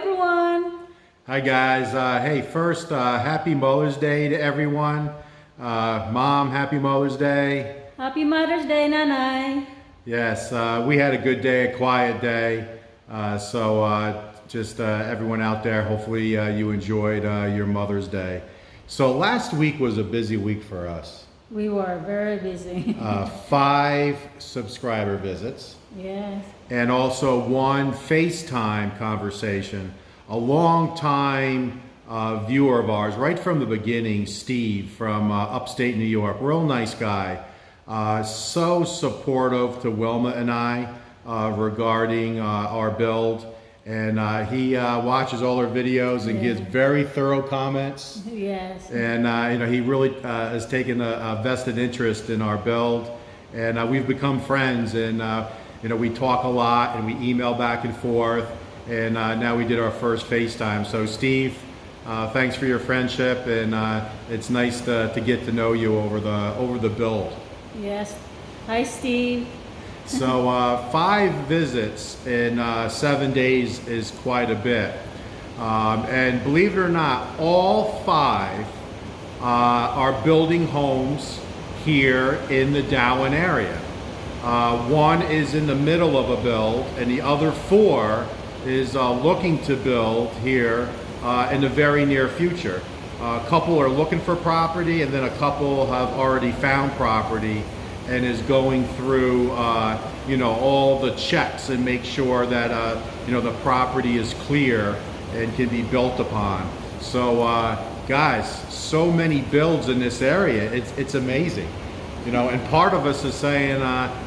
everyone. Hi guys. Hey, first, happy Mother's Day to everyone. Mom, happy Mother's Day. Happy Mother's Day, Nanay. Yes, we had a good day, a quiet day. Just everyone out there, hopefully you enjoyed your Mother's Day. So last week was a busy week for us. We were very busy. 5 subscriber visits. Yes. And also 1 FaceTime conversation. A long time viewer of ours, right from the beginning, Steve from upstate New York, real nice guy. So supportive to Wilma and I regarding our build. And he watches all our videos and gives very thorough comments. Yes. And he really has taken a vested interest in our build. And we've become friends, and we talk a lot and we email back and forth. And now we did our first FaceTime. So Steve, thanks for your friendship, and it's nice to get to know you over the build. Yes. Hi, Steve. So 5 visits in 7 days is quite a bit. And believe it or not, all 5 are building homes here in the Dowen area. 1 is in the middle of a build, and the other 4 is looking to build here in the very near future. A couple are looking for property, and then a couple have already found property and is going through all the checks and make sure that the property is clear and can be built upon. So guys, so many builds in this area, it's amazing. And part of us is saying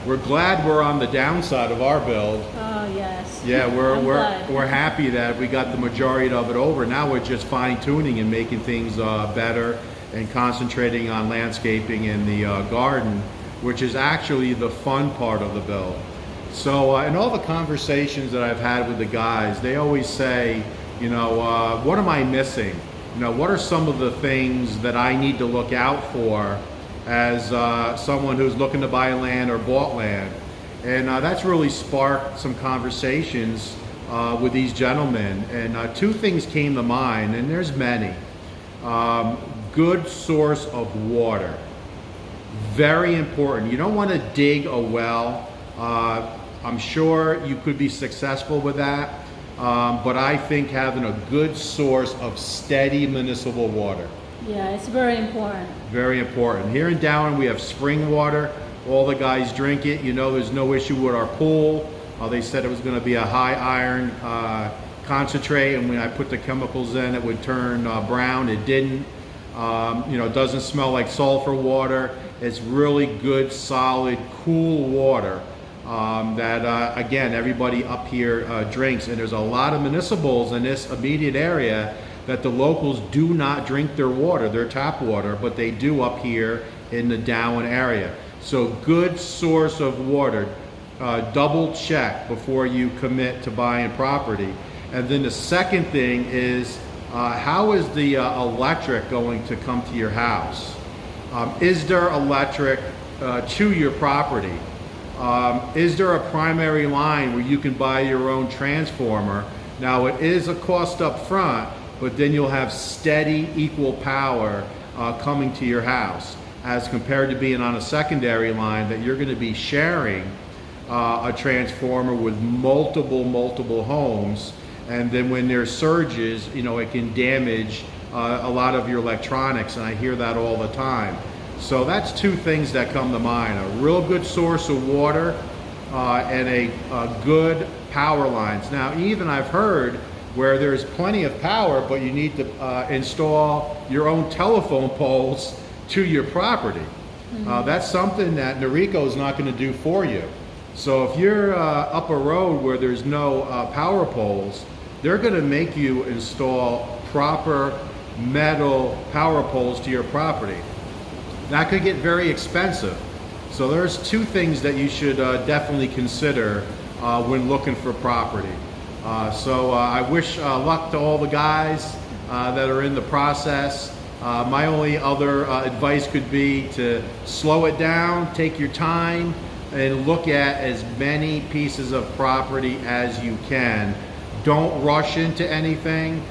we're glad we're on the downside of our build. Oh yes. Yeah, we're happy that we got the majority of it over. Now we're just fine tuning and making things better and concentrating on landscaping in the garden, which is actually the fun part of the build. So in all the conversations that I've had with the guys, they always say, what am I missing? What are some of the things that I need to look out for as someone who's looking to buy land or bought land? And that's really sparked some conversations with these gentlemen. And 2 things came to mind, and there's many. Good source of water. Very important. You don't want to dig a well. I'm sure you could be successful with that. But I think having a good source of steady municipal water. Yeah, it's very important. Very important. Here in Dowen, we have spring water. All the guys drink it. There's no issue with our pool. They said it was going to be a high iron concentrate, and when I put the chemicals in, it would turn brown. It didn't. It doesn't smell like sulfur water. It's really good, solid, cool water that, again, everybody up here drinks. And there's a lot of municipals in this immediate area that the locals do not drink their water, their tap water, but they do up here in the Dowen area. So good source of water. Double check before you commit to buying property. And then the second thing is, how is the electric going to come to your house? Is there electric to your property? Is there a primary line where you can buy your own transformer? Now it is a cost up front, but then you'll have steady, equal power coming to your house, as compared to being on a secondary line that you're going to be sharing a transformer with multiple homes. And then when there's surges, it can damage a lot of your electronics, and I hear that all the time. So that's 2 things that come to mind: a real good source of water and a good power lines. Now, even I've heard where there's plenty of power, but you need to install your own telephone poles to your property. That's something that Noriko is not going to do for you. So if you're up a road where there's no power poles, they're going to make you install proper metal power poles to your property. That could get very expensive. So there's 2 things that you should definitely consider when looking for property. I wish luck to all the guys that are in the process. My only other advice could be to slow it down, take your time, and look at as many pieces of property as you can. don't rush into anything.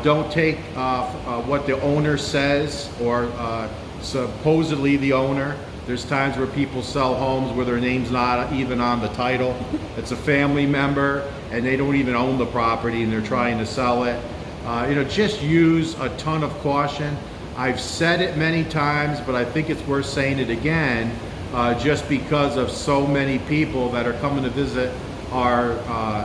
Don't take what the owner says or supposedly the owner. There's times where people sell homes where their name's not even on the title. It's a family member and they don't even own the property and they're trying to sell it. Just use a ton of caution. I've said it many times, but I think it's worth saying it again, just because of so many people that are coming to visit our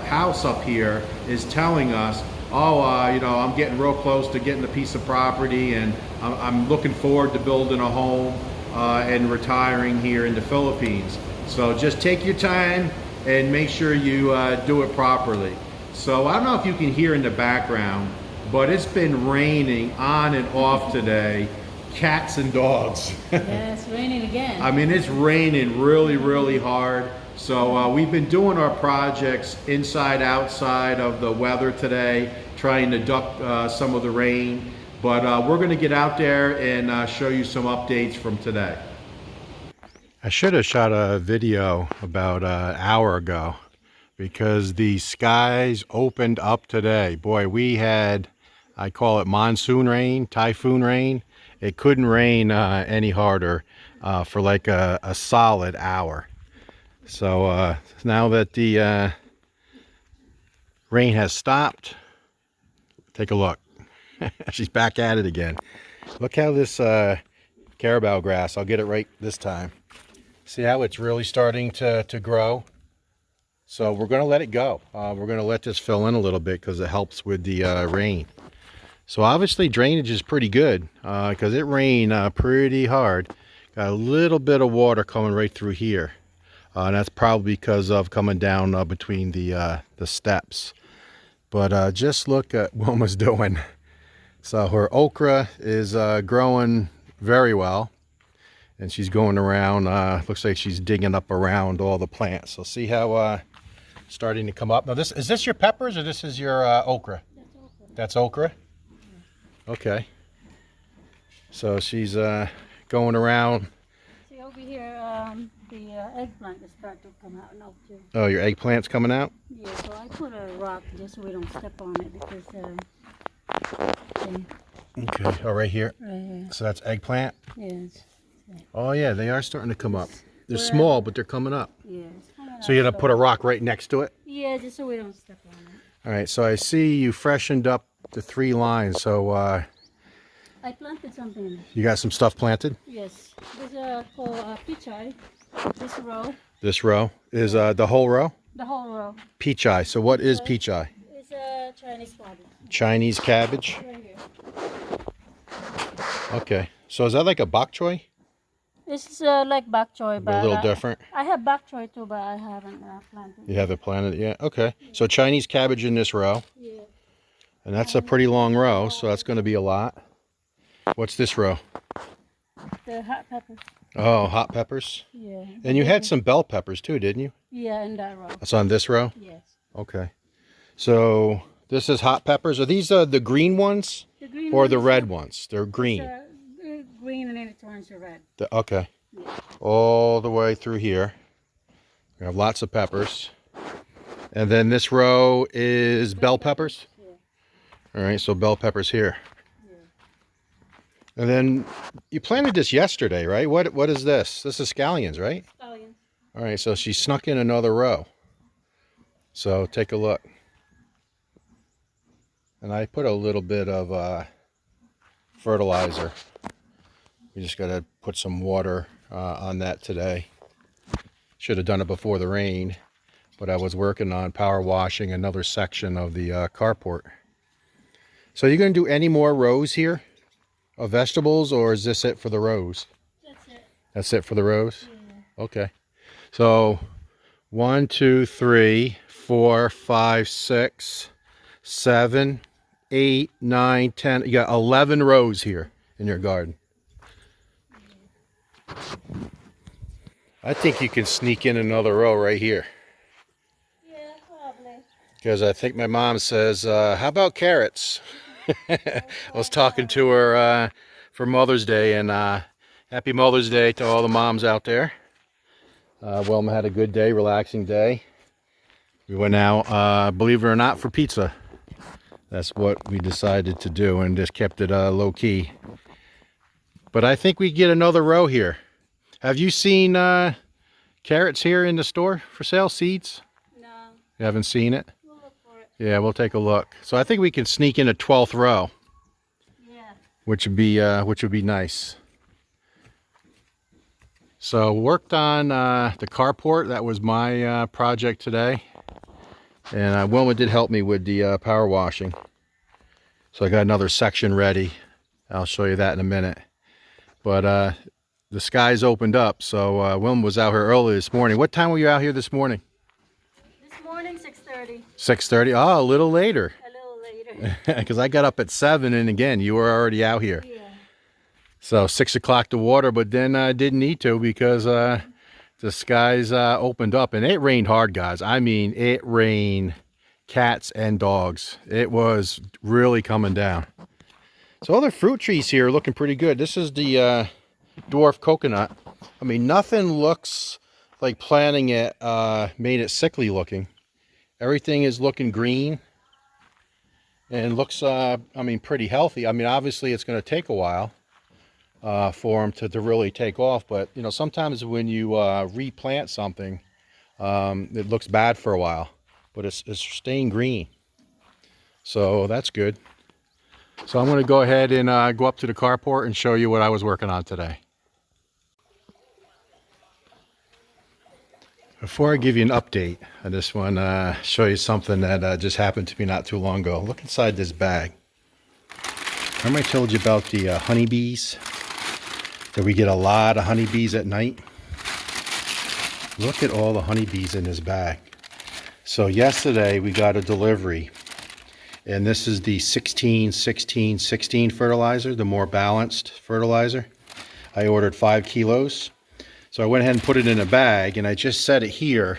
house up here is telling us, oh, I'm getting real close to getting a piece of property and I'm looking forward to building a home and retiring here in the Philippines. So just take your time and make sure you do it properly. So I don't know if you can hear in the background, but it's been raining on and off today. Cats and dogs. Yeah, it's raining again. I mean, it's raining really, really hard. So we've been doing our projects inside, outside of the weather today, trying to duck some of the rain. But we're going to get out there and show you some updates from today. I should have shot a video about an hour ago because the skies opened up today. Boy, we had, I call it monsoon rain, typhoon rain. It couldn't rain any harder for like a solid hour. So now that the rain has stopped, take a look. She's back at it again. Look how this carabao grass, I'll get it right this time. See how it's really starting to grow? So we're going to let it go. We're going to let this fill in a little bit because it helps with the rain. So obviously drainage is pretty good because it rained pretty hard. Got a little bit of water coming right through here. And that's probably because of coming down between the steps. But just look at what Wilma's doing. So her okra is growing very well. And she's going around, looks like she's digging up around all the plants. So see how starting to come up. Now is this your peppers or this is your okra? That's okra. Okay. So she's going around. See over here, the eggplant is starting to come out now too. Oh, your eggplant's coming out? Yeah, so I put a rock just so we don't step on it because okay, oh, right here. Right here. So that's eggplant? Yes. Oh yeah, they are starting to come up. They're small, but they're coming up. Yeah. So you're gonna put a rock right next to it? Yeah, just so we don't step on it. All right, so I see you freshened up the 3 lines. So I planted something. you got some stuff planted? Yes. This is called peachai. This row. This row is the whole row? The whole row. Peach eye. So what is peach eye? It's a Chinese cabbage. Chinese cabbage? Right here. Okay. So is that like a bok choy? It's like bok choy, but A little different? I have bok choy too, but I haven't planted. You haven't planted it yet? Okay. So Chinese cabbage in this row. Yeah. And that's a pretty long row, so that's going to be a lot. What's this row? The hot peppers. Oh, hot peppers? Yeah. And you had some bell peppers too, didn't you? Yeah, in that row. That's on this row? Yes. Okay. So this is hot peppers. Are these the green ones? The green or the ones, red ones? They're green. Green and then it turns to red. Okay. Yeah. All the way through here. We have lots of peppers. And then this row is bell peppers? Yeah. All right, so bell peppers here. Yeah. And then you planted this yesterday, right? What is this? This is scallions, right? Scallions. All right, so she snuck in another row. So take a look. And I put a little bit of fertilizer. We just got to put some water on that today. Should have done it before the rain, but I was working on power washing another section of the carport. So you're going to do any more rows here of vegetables, or is this it for the rows? That's it. That's it for the rows? Yeah. Okay. So 1, 2, 3, 4, 5, 6, 7, 8, 9, 10. You got 11 rows here in your garden. I think you can sneak in another row right here. Yeah, probably. Because I think my mom says, how about carrots? I was talking to her for Mother's Day, and happy Mother's Day to all the moms out there. Wilma had a good day, relaxing day. We went out, believe it or not, for pizza. That's what we decided to do, and just kept it low key. But I think we get another row here. Have you seen carrots here in the store for sale? Seeds? No. You haven't seen it? We'll look for it. Yeah, we'll take a look. So I think we can sneak in a 12th row. Yeah. Which would be nice. So worked on the carport. That was my project today. And Wilma did help me with the power washing. So I got another section ready. I'll show you that in a minute. But the skies opened up, so Wilma was out here early this morning. What time were you out here this morning? This morning, 6:30. 6:30? Oh, a little later. A little later. Because I got up at 7, and again, you were already out here. Yeah. So 6 o'clock to water, but then I didn't need to because the skies opened up, and it rained hard, guys. I mean, it rained cats and dogs. It was really coming down. So all the fruit trees here are looking pretty good. This is the dwarf coconut. I mean, nothing looks like planting it made it sickly looking. Everything is looking green and looks, I mean, pretty healthy. I mean, obviously it's going to take a while for them to really take off. But, you know, sometimes when you replant something, it looks bad for a while. But it's staying green. So that's good. So I'm going to go ahead and go up to the carport and show you what I was working on today. Before I give you an update, I just want to show you something that just happened to me not too long ago. Look inside this bag. Remember I told you about the honeybees? That we get a lot of honeybees at night? Look at all the honeybees in this bag. So yesterday we got a delivery. And this is the 16-16-16 fertilizer, the more balanced fertilizer. I ordered 5 kilos. So I went ahead and put it in a bag, and I just set it here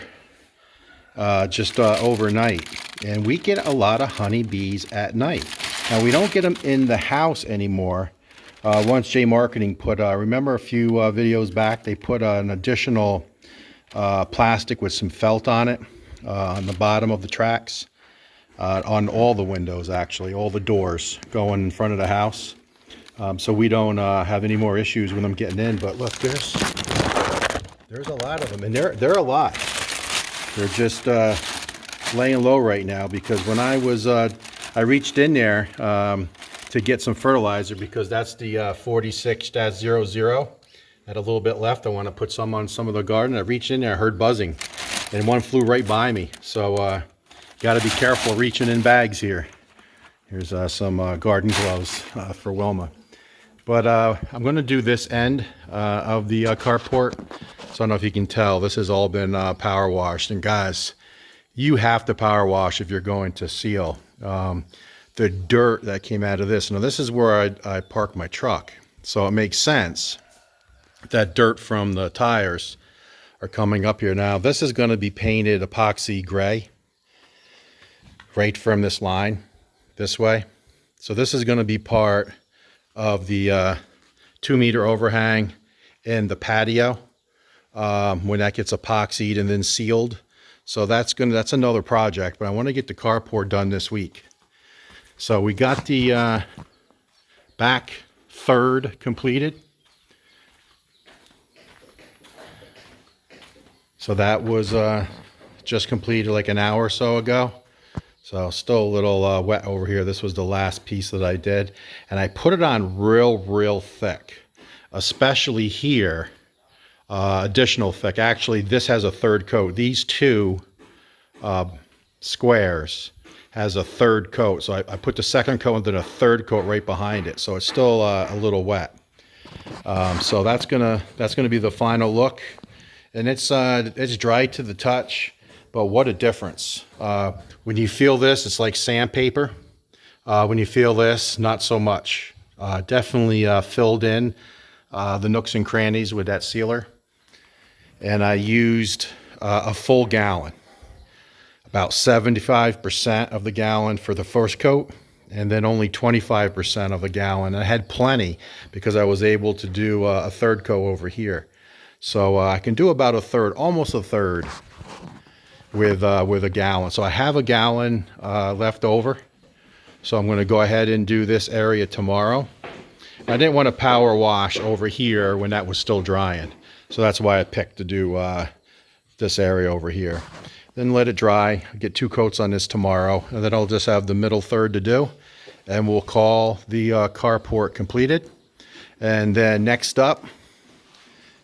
overnight. And we get a lot of honeybees at night. Now, we don't get them in the house anymore. Once J Marketing put, remember a few videos back, they put an additional plastic with some felt on it on the bottom of the tracks. On all the windows, actually, all the doors going in front of the house. So we don't have any more issues with them getting in. But look, there's a lot of them, and they're alive. They're just laying low right now because when I reached in there to get some fertilizer because that's the 46-00. Had a little bit left. I want to put some on some of the garden. I reached in there, I heard buzzing, and one flew right by me. So got to be careful reaching in bags here. Here's some garden gloves for Wilma. But I'm going to do this end of the carport. So I don't know if you can tell, this has all been power washed. And guys, you have to power wash if you're going to seal. The dirt that came out of this. Now this is where I park my truck. So it makes sense that dirt from the tires are coming up here. Now this is going to be painted epoxy gray. Right from this line, this way. So this is going to be part of the 2-meter overhang in the patio when that gets epoxied and then sealed. So that's another project, but I want to get the carport done this week. So we got the back third completed. So that was just completed like an hour or so ago. So still a little wet over here. This was the last piece that I did. And I put it on real thick, especially here, additional thick. Actually, this has a third coat. These two squares has a third coat. So I put the second coat and then a third coat right behind it. So it's still a little wet. So that's gonna be the final look. And it's dry to the touch. But what a difference. When you feel this, it's like sandpaper. When you feel this, not so much. Definitely filled in the nooks and crannies with that sealer. And I used a full gallon. About 75% of the gallon for the first coat, and then only 25% of a gallon. I had plenty because I was able to do a third coat over here. So I can do about a third, almost a third. with a gallon. So I have a gallon left over. So I'm going to go ahead and do this area tomorrow. I didn't want to power wash over here when that was still drying. So that's why I picked to do this area over here. Then let it dry, get 2 coats on this tomorrow, and then I'll just have the middle third to do. And we'll call the carport completed. And then next up,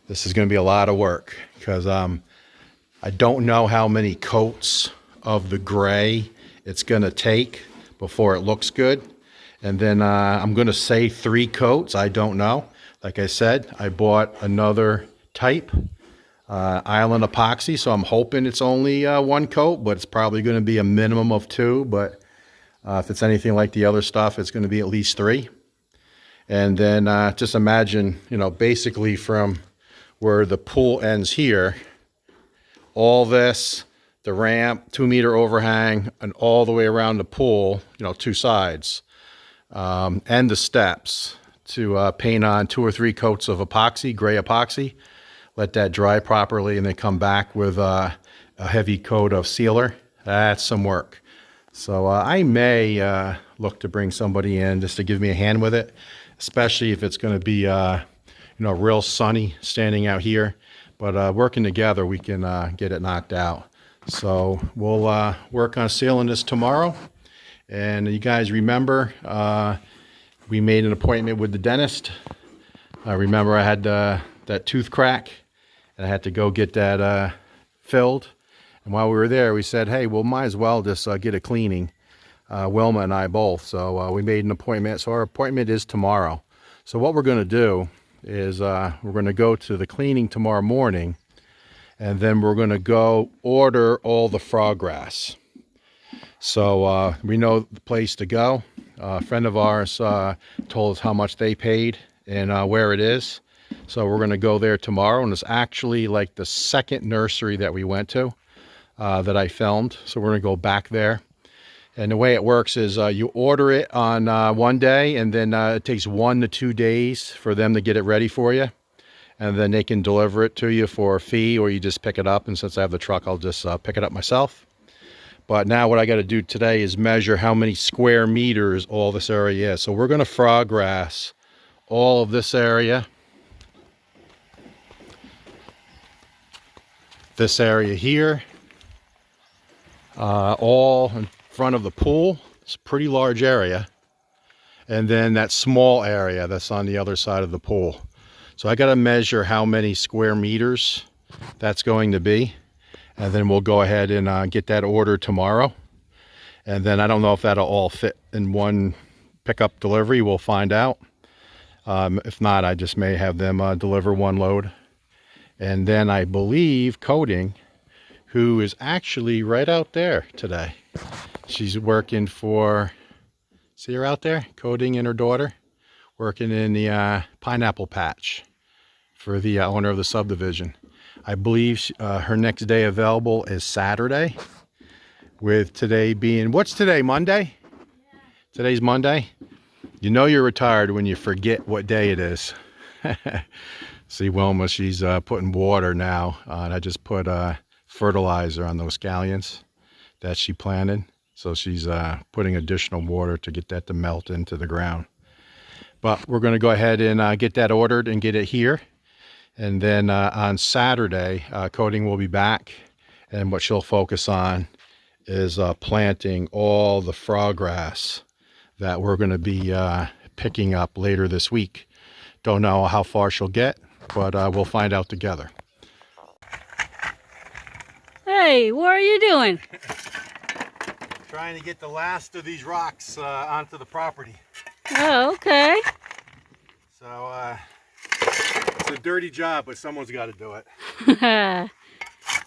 this is going to be a lot of work because I don't know how many coats of the gray it's going to take before it looks good. And then I'm going to say 3 coats. I don't know. Like I said, I bought another type, Island Epoxy, so I'm hoping it's only 1 coat, but it's probably going to be a minimum of 2. But if it's anything like the other stuff, it's going to be at least 3. And then just imagine, you know, basically from where the pool ends here, all this, the ramp, 2-meter overhang, and all the way around the pool, you know, 2 sides, and the steps to paint on 2 or 3 coats of epoxy, gray epoxy, let that dry properly, and then come back with a heavy coat of sealer. That's some work. So I may look to bring somebody in just to give me a hand with it, especially if it's going to be, you know, real sunny standing out here. But working together, we can get it knocked out. So we'll work on sealing this tomorrow. And you guys remember, we made an appointment with the dentist. I remember I had that tooth crack, and I had to go get that filled. And while we were there, we said, hey, we'll might as well just get a cleaning, Wilma and I both. So we made an appointment. So our appointment is tomorrow. So what we're going to do is we're going to go to the cleaning tomorrow morning, and then we're going to go order all the frog grass. So we know the place to go. A friend of ours told us how much they paid and where it is. So we're going to go there tomorrow, and it's actually like the second nursery that we went to that I filmed. So we're going to go back there. And the way it works is you order it on one day, and then it takes 1 to 2 days for them to get it ready for you. And then they can deliver it to you for a fee, or you just pick it up. And since I have the truck, I'll just pick it up myself. But now what I got to do today is measure how many square meters all this area is. So we're going to frog grass all of this area. This area here. All in front of the pool. It's a pretty large area. And then that small area that's on the other side of the pool. So I got to measure how many square meters that's going to be. And then we'll go ahead and get that order tomorrow. And then I don't know if that'll all fit in one pickup delivery. We'll find out. If not, I just may have them deliver 1 load. And then I believe Coding, who is actually right out there today. She's working for, see her out there? Coding and her daughter, working in the pineapple patch for the owner of the subdivision. I believe her next day available is Saturday, with today being, what's today, Monday? Yeah. Today's Monday. You know you're retired when you forget what day it is. See Wilma, she's putting water now. And I just put fertilizer on those scallions that she planted. So she's putting additional water to get that to melt into the ground. But we're going to go ahead and get that ordered and get it here. And then on Saturday, Coding will be back, and what she'll focus on is planting all the frog grass that we're going to be picking up later this week. Don't know how far she'll get, but we'll find out together. Hey, what are you doing? Trying to get the last of these rocks onto the property. Oh, okay. So, it's a dirty job, but someone's got to do it.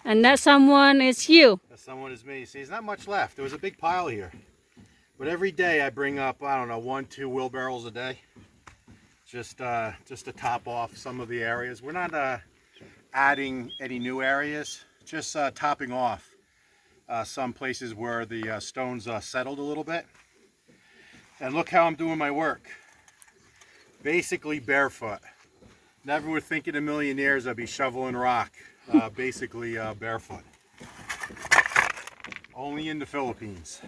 And that someone is you. That someone is me. See, there's not much left. There was a big pile here. But every day I bring up, I don't know, 1, 2 wheelbarrows a day. Just to top off some of the areas. We're not adding any new areas, just topping off some places where the stones settled a little bit. And look how I'm doing my work. Basically barefoot. Never would think in a million years I'd be shoveling rock, basically barefoot. Only in the Philippines.